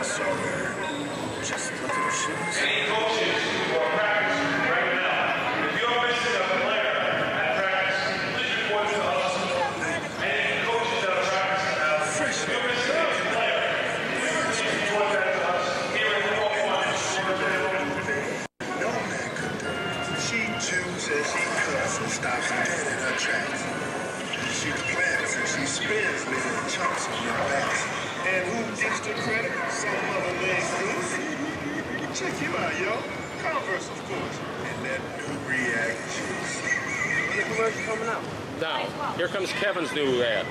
So, just look at the shoes. Any coaches who are practicing right now, if you're missing a player at practice, please report to us. Any coaches that are practicing now, if you're missing a player, please report that to us. Here in the No man could do it. She chews and she cuts and stops dead in her tracks. She plants and she spins little chunks on your backs. And who gets the credit? Some other leg loose. Check you out, yo. Converse, of course. And that new React shoes. When the commercial coming out? Now, here comes Kevin's new ad.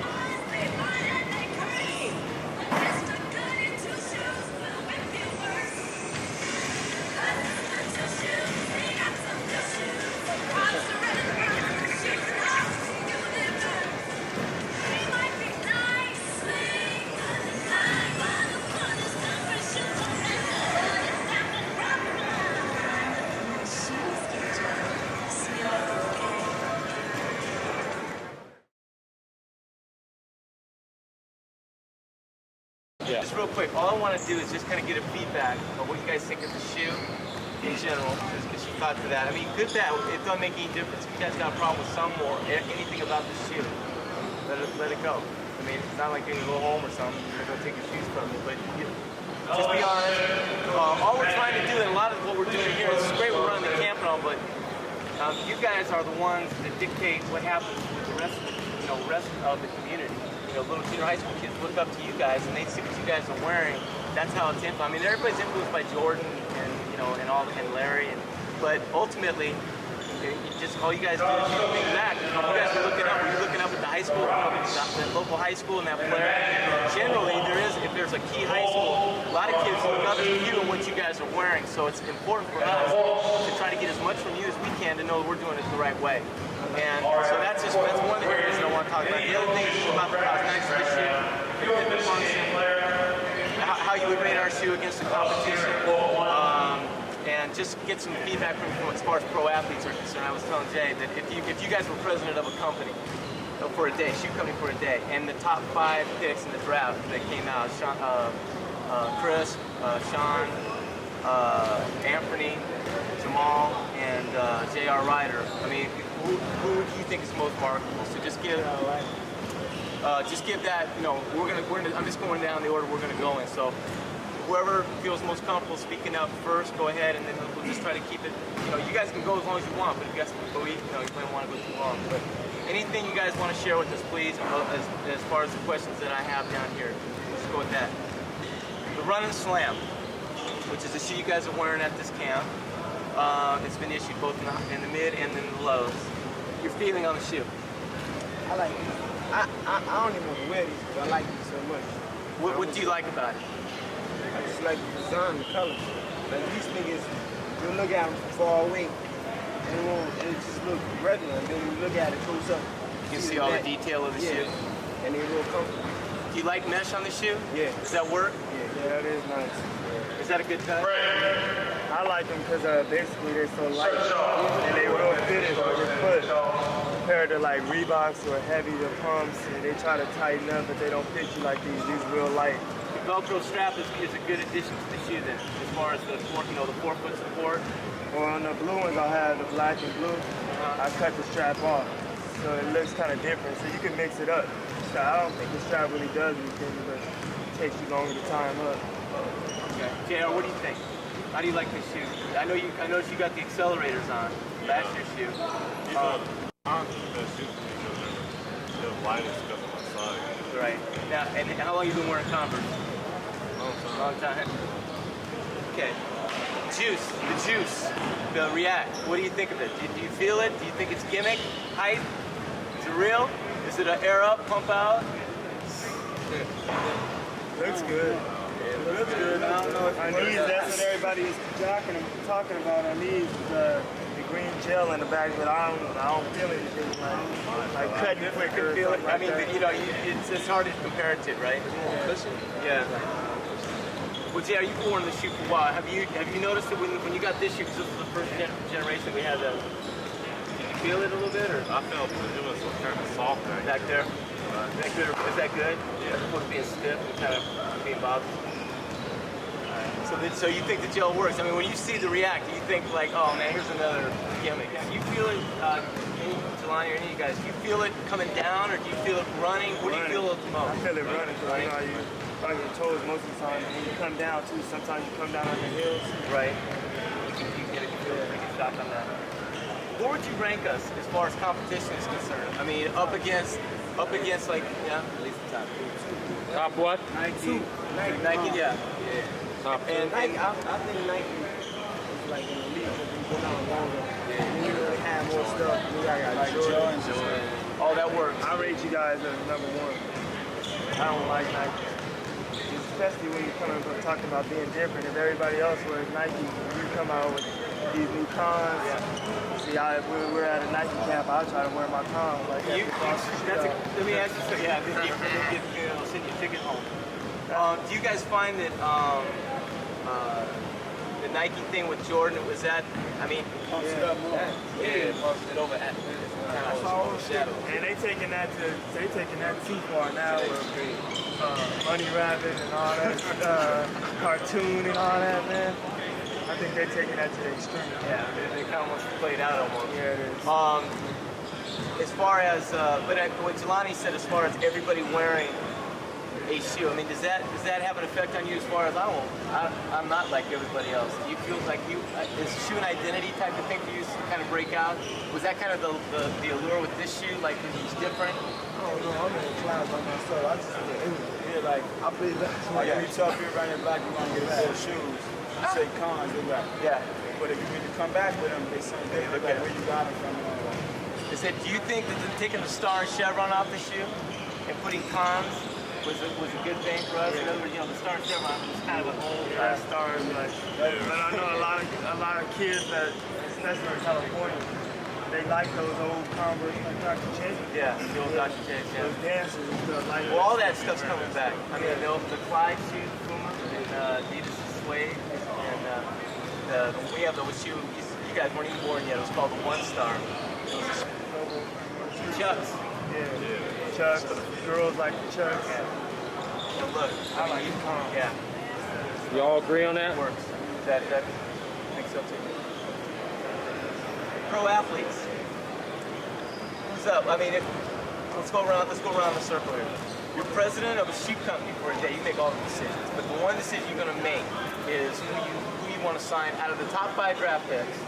Yeah. Just real quick, all I want to do is just kind of get a feedback of what you guys think of the shoe in general, because you thought to that. I mean, good, bad, it doesn't make any difference. If you guys got a problem with some or anything about the shoe, let it go. I mean, it's not like you're going to go home or something, you're going to take your shoes from you, but just be honest. All we're trying to do, and a lot of what we're doing here, is great, we're running the camp and all, but you guys are the ones that dictate what happens with the rest of the community. Little junior high school kids look up to you guys and they see what you guys are wearing. That's how it's influenced. I mean, everybody's influenced by Jordan and Larry, but ultimately, just all you guys do is do things back. You guys are looking up. You're looking up at the high school, the local high school, and that player. Generally, if there's a key high school, a lot of kids look up to you and what you guys are wearing. So it's important for us to try to get as much from you as we can to know we're doing it the right way. And so that's one of the areas that I want to talk about. The other thing is about the cosmetics of the shoe, the function, how you would rate our shoe against the competition, and just get some feedback from as far as pro athletes are concerned. I was telling Jay that if you guys were president of a company for a day, shoe company for a day, and the top 5 picks in the draft that came out, Chris, Sean, Anthony, Jamal, and J.R. Ryder. I mean, who do you think is most marketable? So just give that. I'm just going down the order we're gonna go in. So whoever feels most comfortable speaking up first, go ahead, and then we'll just try to keep it. You guys can go as long as you want, but if you guys go eat, you might want to go too long. But anything you guys want to share with us, please, as far as the questions that I have down here. Let's go with that. The Run and Slam, which is the shoe you guys are wearing at this camp. It's been issued both in the mid and in the lows. Your feeling on the shoe? I like it. I don't even want to wear these, but I like these so much. What do you like about it? I just like the design, the color. Like these niggas, you look at them from far away, and it just look regular. And then when you look at it close up, you can see all the detail of the shoe. And they're real comfortable. Do you like mesh on the shoe? Yeah. Does that work? Yeah, that is nice. Is that a good touch? I like them because basically they're so light and they real fitted on your foot. Compared to like Reeboks or heavier pumps, and they try to tighten up, but they don't fit you like these. These real light. The Velcro strap is a good addition to the shoe then, as far as the 4-foot support. Well, on the blue ones I have the black and blue. I cut the strap off, so it looks kind of different. So you can mix it up. So I don't think the strap really does anything, but it takes you longer to tie them up. Okay, JR, what do you think? How do you like this shoe? I know you got the accelerators on. That's your shoe. Honestly, the best shoes for me because they're the lightest stuff on my side. Right. Now, and how long have you been wearing Converse? Long time. Okay. The juice, the React. What do you think of it? Do you feel it? Do you think it's gimmick, hype? Is it real? Is it an air up, pump out? Looks good. It looks good. I don't know if on these, that's what everybody's talking about on these. The green gel in the back, but I don't feel anything like cutting quicker. Feel it. I mean, it's hard to compare it to, right? Yeah. Well, Jay, you've worn the shoe for a while. Have you noticed it when you got this shoe? Because this was the first generation we had. Did you feel it a little bit, or? I felt it was kind of soft back there. Is that good? Yeah. As opposed to being stiff and kind of being bothered. So you think the gel works? I mean, when you see the react, you think like, oh man, here's another gimmick. Do you feel it, Jelani or any of you guys? Do you feel it coming down, or do you feel it running? What do you feel it the most? I feel it running because you know you on your toes most of the time. And when you come down too, sometimes you come down on your heels. Right. You get a pretty good shot on that. Where would you rank us as far as competition is concerned? I mean, up against like, yeah, at least the top. Top what? Nike. Nike, yeah. Top two. And Nike, I think Nike is like in the league because we go down longer. Yeah. We really have more stuff. We got like Jordan. All that works. I rate you guys as number one. I don't like Nike. Especially when you're coming from talking about being different. If everybody else wears Nike, you come out with these new cons. Yeah. See, if we're at a Nike camp, I'll try to wear my cons. Like Let me ask you something. Yeah, send your ticket home. Do you guys find that the Nike thing with Jordan, was that, I mean, pumps it up more. Yeah, pumps it over at and they taking that too far now with Bunny Rabbit and all that, cartoon and all that, man. I think they're taking that to the extreme. Yeah, they kind of almost played out almost. Yeah, it is. As far as, but what Jelani said, as far as everybody wearing a shoe, I mean, does that have an effect on you as far as I'm not like everybody else? Do you feel like is shoe an identity type of thing for you to kind of break out? Was that kind of the allure with this shoe, like because it was different? I don't know, I'm in a class by myself. I just feel like I believe that's why you tell people around your back you want to get a pair of shoes. You say cons, they like, yeah. But if you need to come back with them, they say they look like where you got them from. They said, do you think that taking the star and chevron off the shoe and putting cons was a good thing for us? In other words, you know, the star and chevron was kind of an old stars, but I know a lot of kids that, especially in California, they like those old Converse like Dr. J. Yeah, the old Dr. J. Yeah. Those dancers and stuff like that. Well, all that stuff's coming back. I mean, the Clyde shoes, Puma, and Adidas Suede, and we have those shoes. You guys weren't even born yet. It was called the One Star. Chucks. Yeah. Chucks. Girls like the Chucks. Yeah. So look, I like the Cons. Yeah. You all agree on that? Works. I think so too. Pro athletes. Who's up? I mean, let's go around the circle here. You're president of a shoe company for a day. You make all the decisions, but the one decision you're going to make is who you want to sign out of the top 5 draft picks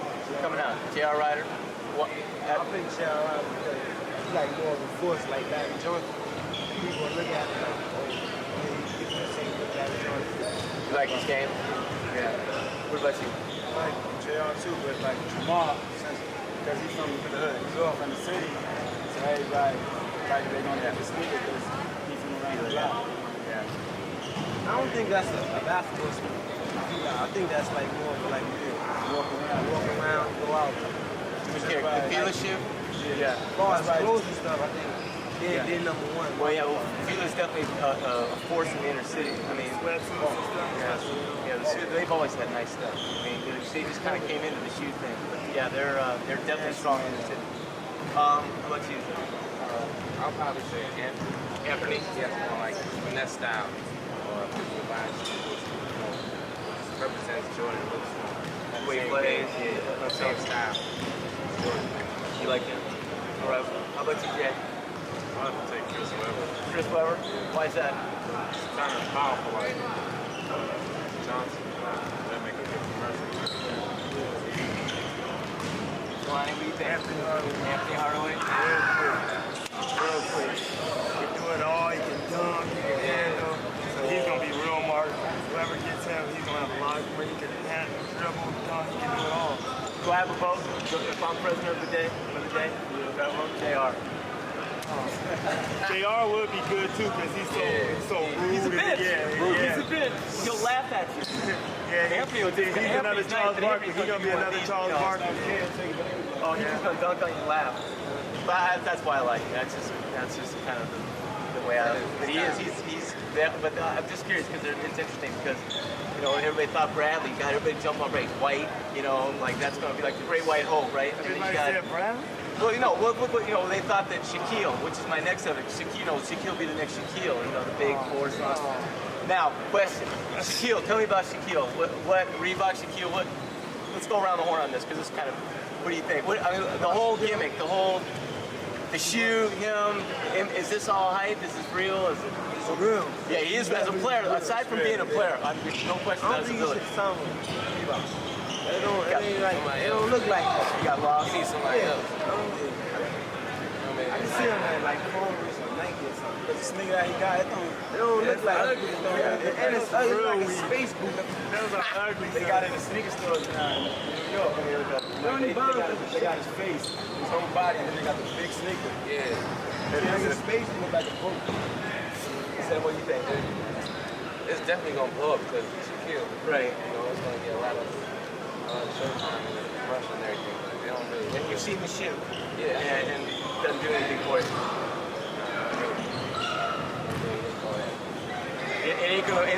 coming out. J.R. Ryder. I think J.R. Ryder because he's like more of a force like that. Jordan. People look at him like, oh, people are saying look at Jordan. You like his game? Yeah. What about you? I like J.R. too, but like Jamal, because he's from the hood. He's all from the city. So everybody, like they're gonna have to speak it because he's from around the block. Yeah. I don't think that's a basketball sport. I think that's like more for like walk around, go out. The Fila shoe? Yeah. As far as clothes and stuff, I think they're number one. Well, yeah, Fila's definitely a force in the inner city. I mean, they've always had nice stuff. I mean, they just kind of came into the shoe thing. But yeah, they're definitely strong in the city. How about you? I'll probably say Anthony. He has more like finesse style or divine represents Jordan looks The way he plays, same style. You like him? All right. How about you, Jay? I'll have to take Chris Webber. Chris Webber? Why is that? It's kind of powerful like Johnson. That make a good commercial. Lonnie, what do you think? Anthony Hardaway? Real quick. He can do it all. He can dunk. He can handle. So he's gonna be real marked. Whoever gets him, he's gonna have a lot where he can handle, dribble, dunk. He can do it all. Do I have a vote? If I'm president of the day, do I have a vote? JR. JR would be good too because he's so rude. He's a bitch. Yeah. He's a bitch. He'll laugh at you. Yeah, Anthony will do. he's another Charles Barkley. He's gonna be another Charles Barkley. Oh, he's just gonna dunk on you and laugh. But that's why I like him. That's just kind of the way I. But he's there. But I'm just curious because it's interesting because everybody thought Bradley got everybody jump on Ray White. Like that's gonna be like the Great White Hope, right? And then you got. Well, they thought that Shaquille, which is my next subject, Shaquille be the next Shaquille, the big force. Now, question. Shaquille, tell me about Shaquille. What Reebok Shaquille? Let's go around the horn on this because it's kind of. What do you think? I mean, the whole gimmick, the shoe, him. Is this all hype? Is this real? Is it? For real. Yeah, he is as a player. Aside from being a player, no question I about don't his think you ability. should sign with Reebok. It don't look like that. He got lost. You need somebody else. I can see him at like Converse or Nike or something. But this nigga that he got, it don't look like ugly. And it's ugly like a space boot. Those are ugly. They got it in sneaker stores now in New York. I mean, they got his face, his whole body, and then they got the big sneaker. Yeah. And Like a space boot look like a boat. he said, what do you think? It's definitely gonna blow up because it's Shaquille. Right. You know, it's gonna get a lot of showtime and rush and everything. But they don't really. And you've seen the shoe. Yeah. And it doesn't do anything for you. It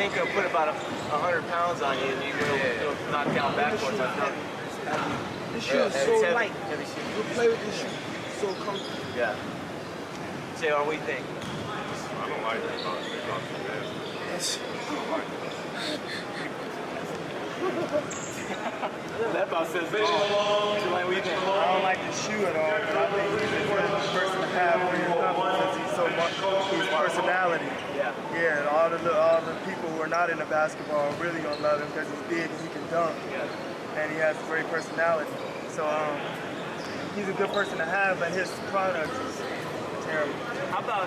ain't gonna put about 100 pounds on you, and you're gonna knock down backwards. This shoe is so Heavy- light. heavy shoe. You play with this shoe, it's so comfortable. Yeah. JR, what do you think? I don't like that about Reebok, man. That about says it all. What do you think? I don't like the shoe at all, but I think he's a good person to have for your company since he's so much his personality. Yeah. Yeah, and all the people who are not into basketball are really gonna love him because he's big and he can dunk, and he has a great personality. So he's a good person to have, but his product is terrible. How about,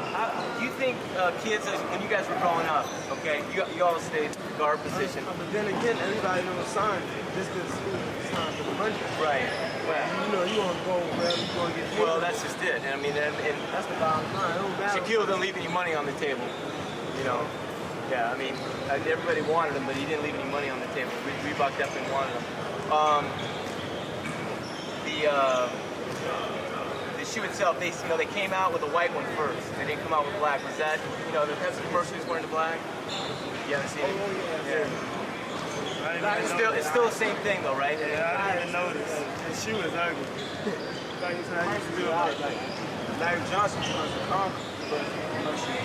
do you think kids, when you guys were growing up, okay, you all stayed guard position. But then again, everybody knows sign just because school sign for the money. Right. You know, you want to go wherever you want to get paid. Well, that's just it. I mean, and That's the bottom line. It don't matter. Shaquille didn't leave any money on the table. You know? Yeah, I mean, everybody wanted him, but he didn't leave any money on the table. Reebok definitely wanted him. The shoe itself, they came out with a white one first. They didn't come out with black. Was that, the Pepsi commercial was wearing the black? You haven't seen it? Yeah. It's still the same thing though, right? Yeah, I didn't even notice. The shoe is ugly. Like you said, I used to do a lot. Like Larry Johnson was a conference, but no shoe.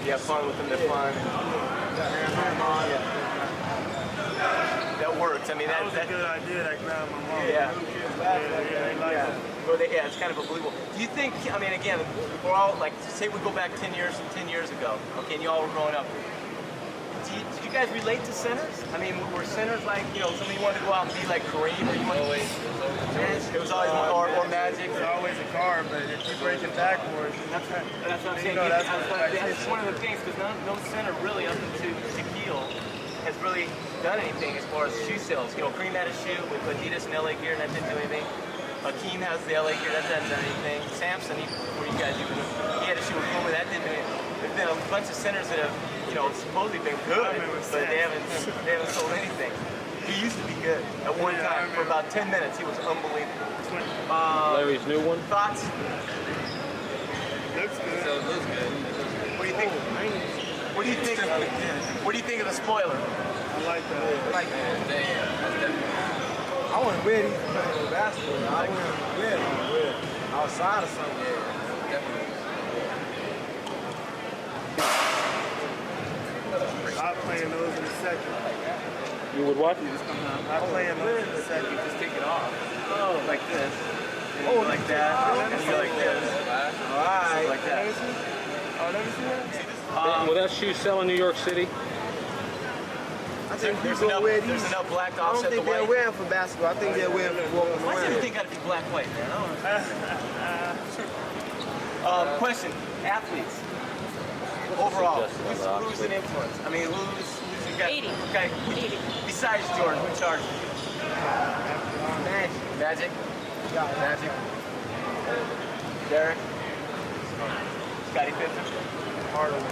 You have fun with them, they're fun. That works. I mean, That was a good idea, that grandma mom. Yeah. Little kids laugh like that. They like it. Well, yeah, it's kind of unbelievable. Do you think, I mean, again, we're all, like, say we go back 10 years ago, okay, and you all were growing up. Did you guys relate to centers? I mean, were centers like, somebody wanted to go out and be like Kareem, or you wanted it was always or Magic? It's always a guard, but if you break it backwards, That's what I'm saying. That's one of the things, because no center really, up until Shaquille, has really done anything as far as shoe sales. Kareem had a shoe with Adidas and LA Gear, and that didn't do anything. Akeem has the LA Gear, that hasn't done anything. Samson, before you guys even, he had a shoe with Puma, that didn't do anything. There's been a bunch of centers that have, supposedly been good, but they haven't sold anything. He used to be good at one time. For about 10 minutes, he was unbelievable. Larry's new one. Thoughts? looks good. So it looks good. What do you think? What do you think? What do you think of the spoiler? I like that. Yeah, I want to wear these to play basketball. I want to wear them outside or something. definitely. I'll play in those in a second. You would what? I'll play in those in a second. Just take it off. Oh, like this. Oh, like that. And you like this. All right. Like that. Oh, let me see that. Will that shoe sell in New York City? I think There's people wear enough these. black to I don't offset the think they're white. wearing for basketball. I think they're wearing for walking Why does around. everything got to be black white, man? Question: athletes overall, who's an influence? I mean, who's you got? 80. Okay. 80. Besides Jordan, who charges? Magic. Magic. Derek. Scotty Pippen. Hardaway.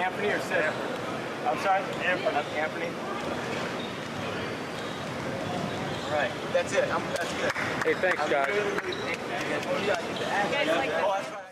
Anthony or Sid? I'm sorry? Anthony. All right. That's it. That's good. Hey, thanks, guys. You gotta get the act. You guys like that? Oh, that's right.